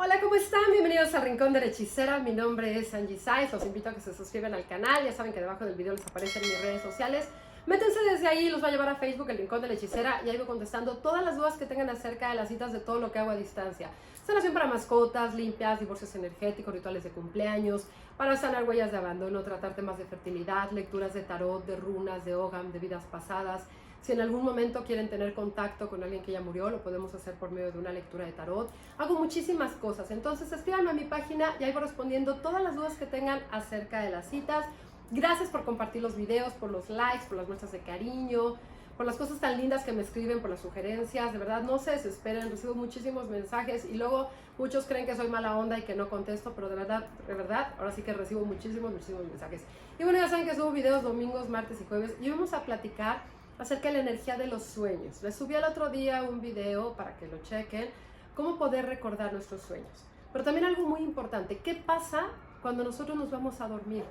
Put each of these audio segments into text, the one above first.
Hola, ¿cómo están? Bienvenidos al Rincón de la Hechicera. Mi nombre es Angie Saiz. Los invito a que se suscriban al canal. Ya saben que debajo del video les aparecen mis redes sociales. Métanse desde ahí, los va a llevar a Facebook, el Rincón de la Hechicera, y ahí voy contestando todas las dudas que tengan acerca de las citas de todo lo que hago a distancia. Sanación para mascotas, limpias, divorcios energéticos, rituales de cumpleaños, para sanar huellas de abandono, tratar temas de fertilidad, lecturas de tarot, de runas, de Ogam, de vidas pasadas. Si en algún momento quieren tener contacto con alguien que ya murió, lo podemos hacer por medio de una lectura de tarot. Hago muchísimas cosas, entonces escríbanme a mi página y ahí voy respondiendo todas las dudas que tengan acerca de las citas. Gracias por compartir los videos, por los likes, por las muestras de cariño, por las cosas tan lindas que me escriben, por las sugerencias. De verdad, no se desesperen, recibo muchísimos mensajes y luego muchos creen que soy mala onda y que no contesto, pero de verdad, ahora sí que recibo muchísimos mensajes. Y bueno, ya saben que subo videos domingos, martes y jueves y vamos a platicar acerca de la energía de los sueños. Les subí el otro día un video para que lo chequen, cómo poder recordar nuestros sueños. Pero también algo muy importante, ¿qué pasa cuando nosotros nos vamos a dormir?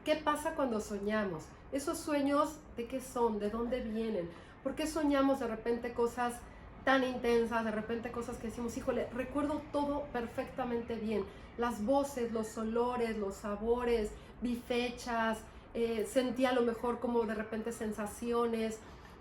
¿Qué pasa cuando soñamos? ¿Esos sueños de qué son? ¿De dónde vienen? ¿Por qué soñamos de repente cosas tan intensas? De repente cosas que decimos, híjole, recuerdo todo perfectamente bien. Las voces, los olores, los sabores, vi fechas, sentí a lo mejor como de repente sensaciones.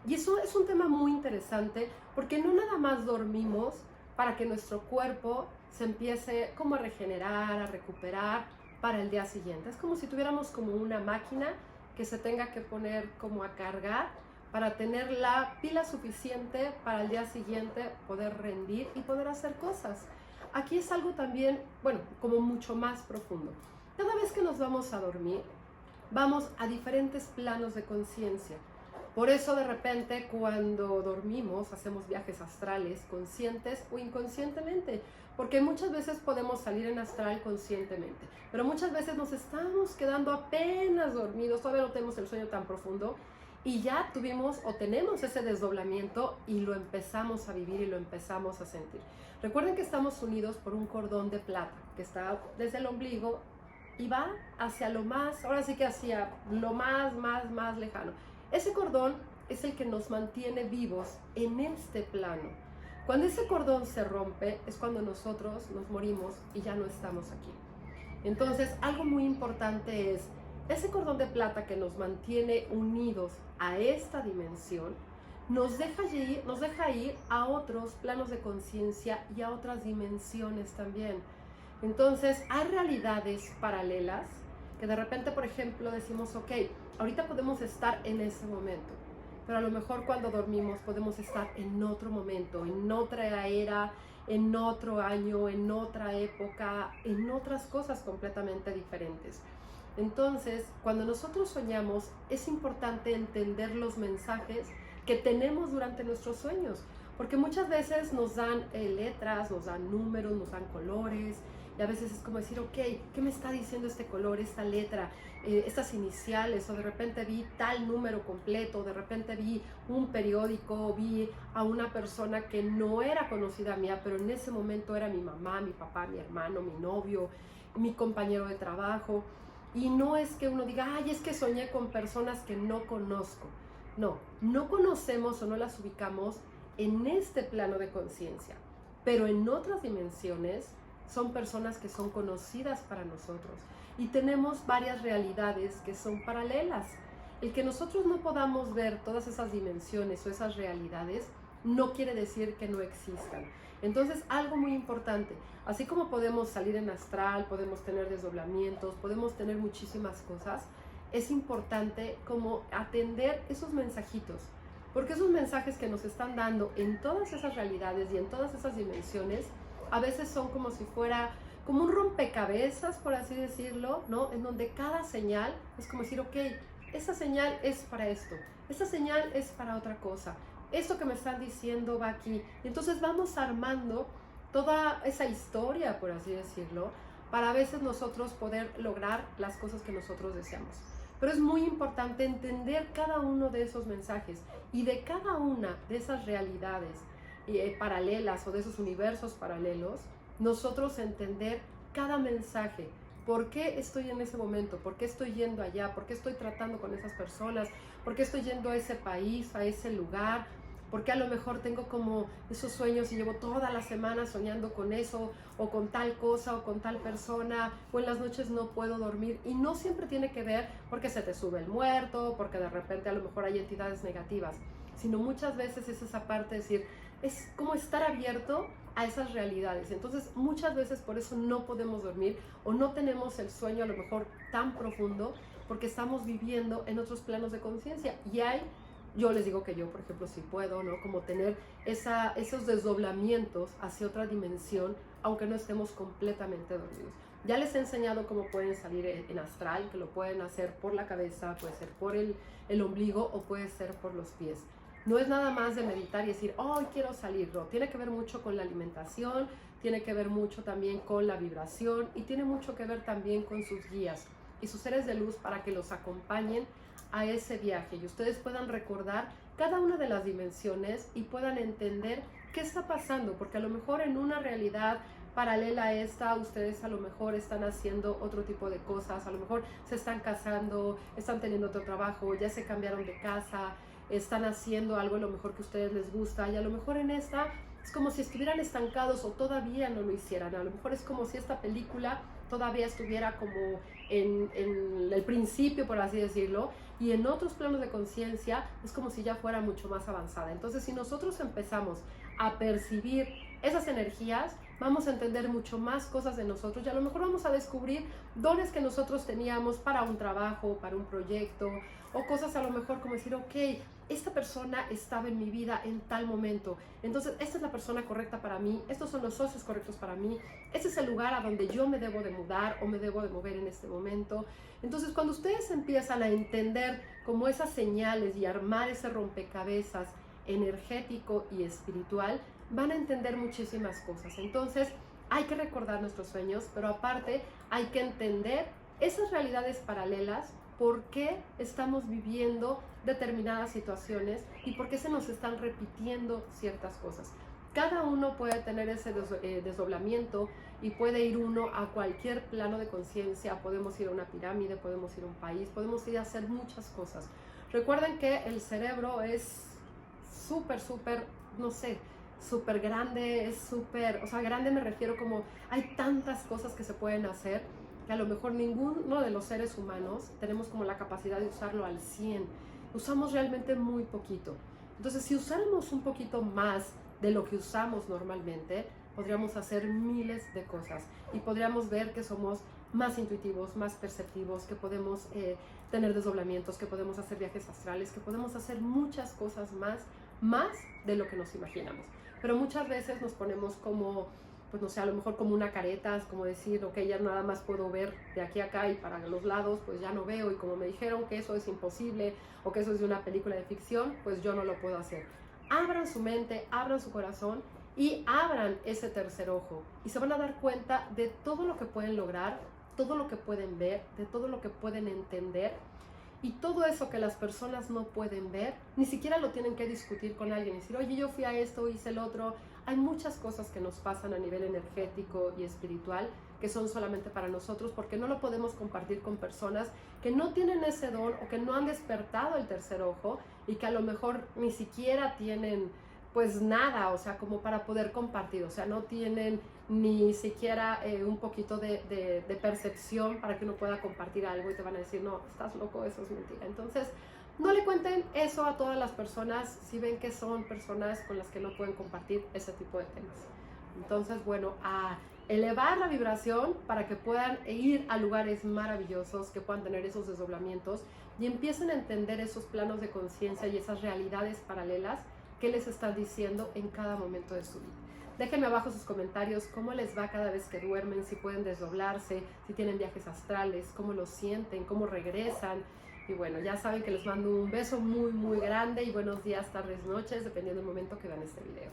Y eso es un tema muy interesante porque no nada más dormimos para que nuestro cuerpo se empiece como a regenerar, a recuperar para el día siguiente. Es como si tuviéramos como una máquina que se tenga que poner como a cargar para tener la pila suficiente para el día siguiente poder rendir y poder hacer cosas. Aquí es algo también, bueno, como mucho más profundo. Cada vez que nos vamos a dormir, vamos a diferentes planos de conciencia. Por eso de repente cuando dormimos hacemos viajes astrales, conscientes o inconscientemente, porque muchas veces podemos salir en astral conscientemente, pero muchas veces nos estamos quedando apenas dormidos, todavía no tenemos el sueño tan profundo y ya tuvimos o tenemos ese desdoblamiento y lo empezamos a vivir y lo empezamos a sentir. Recuerden que estamos unidos por un cordón de plata que está desde el ombligo y va hacia lo más, ahora sí que hacia lo más lejano. Ese cordón es el que nos mantiene vivos en este plano. Cuando ese cordón se rompe es cuando nosotros nos morimos y ya no estamos aquí. Entonces, algo muy importante es ese cordón de plata que nos mantiene unidos a esta dimensión, nos deja ir a otros planos de conciencia y a otras dimensiones también. Entonces, hay realidades paralelas que de repente, por ejemplo, decimos, ok, ahorita podemos estar en ese momento, pero a lo mejor cuando dormimos podemos estar en otro momento, en otra era, en otro año, en otra época, en otras cosas completamente diferentes. Entonces, cuando nosotros soñamos, es importante entender los mensajes que tenemos durante nuestros sueños, porque muchas veces nos dan letras, nos dan números, nos dan colores, y a veces es como decir, ok, ¿qué me está diciendo este color, esta letra, estas iniciales? O de repente vi tal número completo, de repente vi un periódico, vi a una persona que no era conocida mía, pero en ese momento era mi mamá, mi papá, mi hermano, mi novio, mi compañero de trabajo. Y no es que uno diga, ay, es que soñé con personas que no conozco. No, no conocemos o no las ubicamos en este plano de conciencia, pero en otras dimensiones son personas que son conocidas para nosotros y tenemos varias realidades que son paralelas. El que nosotros no podamos ver todas esas dimensiones o esas realidades no quiere decir que no existan. Entonces, algo muy importante, así como podemos salir en astral, podemos tener desdoblamientos, podemos tener muchísimas cosas, es importante como atender esos mensajitos, porque esos mensajes que nos están dando en todas esas realidades y en todas esas dimensiones, a veces son como si fuera como un rompecabezas, por así decirlo, ¿no? En donde cada señal es como decir, ok, esa señal es para esto, esta señal es para otra cosa, esto que me están diciendo va aquí. Entonces vamos armando toda esa historia, por así decirlo, para a veces nosotros poder lograr las cosas que nosotros deseamos. Pero es muy importante entender cada uno de esos mensajes y de cada una de esas realidades paralelas o de esos universos paralelos, nosotros entender cada mensaje. ¿Por qué estoy en ese momento? ¿Por qué estoy yendo allá? ¿Por qué estoy tratando con esas personas? ¿Por qué estoy yendo a ese país, a ese lugar? ¿Por qué a lo mejor tengo como esos sueños y llevo toda la semana soñando con eso, o con tal cosa, o con tal persona, o en las noches no puedo dormir? Y no siempre tiene que ver porque se te sube el muerto, porque de repente a lo mejor hay entidades negativas, sino muchas veces es esa parte de decir, es como estar abierto a esas realidades. Entonces muchas veces por eso no podemos dormir o no tenemos el sueño a lo mejor tan profundo, porque estamos viviendo en otros planos de conciencia. Y yo les digo que yo, por ejemplo, sí puedo, ¿no? Como tener esos desdoblamientos hacia otra dimensión, aunque no estemos completamente dormidos. Ya les he enseñado cómo pueden salir en astral, que lo pueden hacer por la cabeza, puede ser por el ombligo o puede ser por los pies. No es nada más de meditar y decir, oh, quiero salir, no. Tiene que ver mucho con la alimentación, tiene que ver mucho también con la vibración y tiene mucho que ver también con sus guías y sus seres de luz para que los acompañen a ese viaje y ustedes puedan recordar cada una de las dimensiones y puedan entender qué está pasando, porque a lo mejor en una realidad paralela a esta, ustedes a lo mejor están haciendo otro tipo de cosas, a lo mejor se están casando, están teniendo otro trabajo, ya se cambiaron de casa, están haciendo algo a lo mejor que a ustedes les gusta, y a lo mejor en esta es como si estuvieran estancados o todavía no lo hicieran. A lo mejor es como si esta película todavía estuviera como en el principio, por así decirlo, y en otros planos de conciencia es como si ya fuera mucho más avanzada. Entonces, si nosotros empezamos a percibir esas energías, vamos a entender mucho más cosas de nosotros y a lo mejor vamos a descubrir dones que nosotros teníamos para un trabajo, para un proyecto, o cosas a lo mejor como decir, ok, esta persona estaba en mi vida en tal momento, entonces esta es la persona correcta para mí, estos son los socios correctos para mí, este es el lugar a donde yo me debo de mudar o me debo de mover en este momento. Entonces, cuando ustedes empiezan a entender como esas señales y armar ese rompecabezas energético y espiritual, van a entender muchísimas cosas. Entonces, hay que recordar nuestros sueños, pero aparte hay que entender esas realidades paralelas, por qué estamos viviendo determinadas situaciones y por qué se nos están repitiendo ciertas cosas. Cada uno puede tener ese desdoblamiento y puede ir uno a cualquier plano de conciencia. Podemos ir a una pirámide, podemos ir a un país, podemos ir a hacer muchas cosas. Recuerden que el cerebro es súper, no sé, súper grande, es súper, o sea, grande me refiero como hay tantas cosas que se pueden hacer que a lo mejor ninguno de los seres humanos tenemos como la capacidad de usarlo al 100. Usamos realmente muy poquito. Entonces, si usáramos un poquito más de lo que usamos normalmente, podríamos hacer miles de cosas y podríamos ver que somos más intuitivos, más perceptivos, que podemos tener desdoblamientos, que podemos hacer viajes astrales, que podemos hacer muchas cosas más de lo que nos imaginamos. Pero muchas veces nos ponemos como, pues no sé, a lo mejor como una careta, es como decir, ok, ya nada más puedo ver de aquí a acá y para los lados, pues ya no veo, y como me dijeron que eso es imposible o que eso es de una película de ficción, pues yo no lo puedo hacer. Abran su mente, abran su corazón y abran ese tercer ojo y se van a dar cuenta de todo lo que pueden lograr, todo lo que pueden ver, de todo lo que pueden entender. Y todo eso que las personas no pueden ver, ni siquiera lo tienen que discutir con alguien y decir, oye, yo fui a esto, hice el otro. Hay muchas cosas que nos pasan a nivel energético y espiritual que son solamente para nosotros, porque no lo podemos compartir con personas que no tienen ese don o que no han despertado el tercer ojo y que a lo mejor ni siquiera tienen pues nada, o sea, como para poder compartir, o sea, no tienen ni siquiera un poquito de percepción para que uno pueda compartir algo y te van a decir, no, estás loco, eso es mentira. Entonces, no le cuenten eso a todas las personas si ven que son personas con las que no pueden compartir ese tipo de temas. Entonces, bueno, a elevar la vibración para que puedan ir a lugares maravillosos, que puedan tener esos desdoblamientos y empiecen a entender esos planos de conciencia y esas realidades paralelas que les están diciendo en cada momento de su vida. Déjenme abajo sus comentarios, cómo les va cada vez que duermen, si pueden desdoblarse, si tienen viajes astrales, cómo lo sienten, cómo regresan. Y bueno, ya saben que les mando un beso muy grande y buenos días, tardes, noches, dependiendo del momento que vean este video.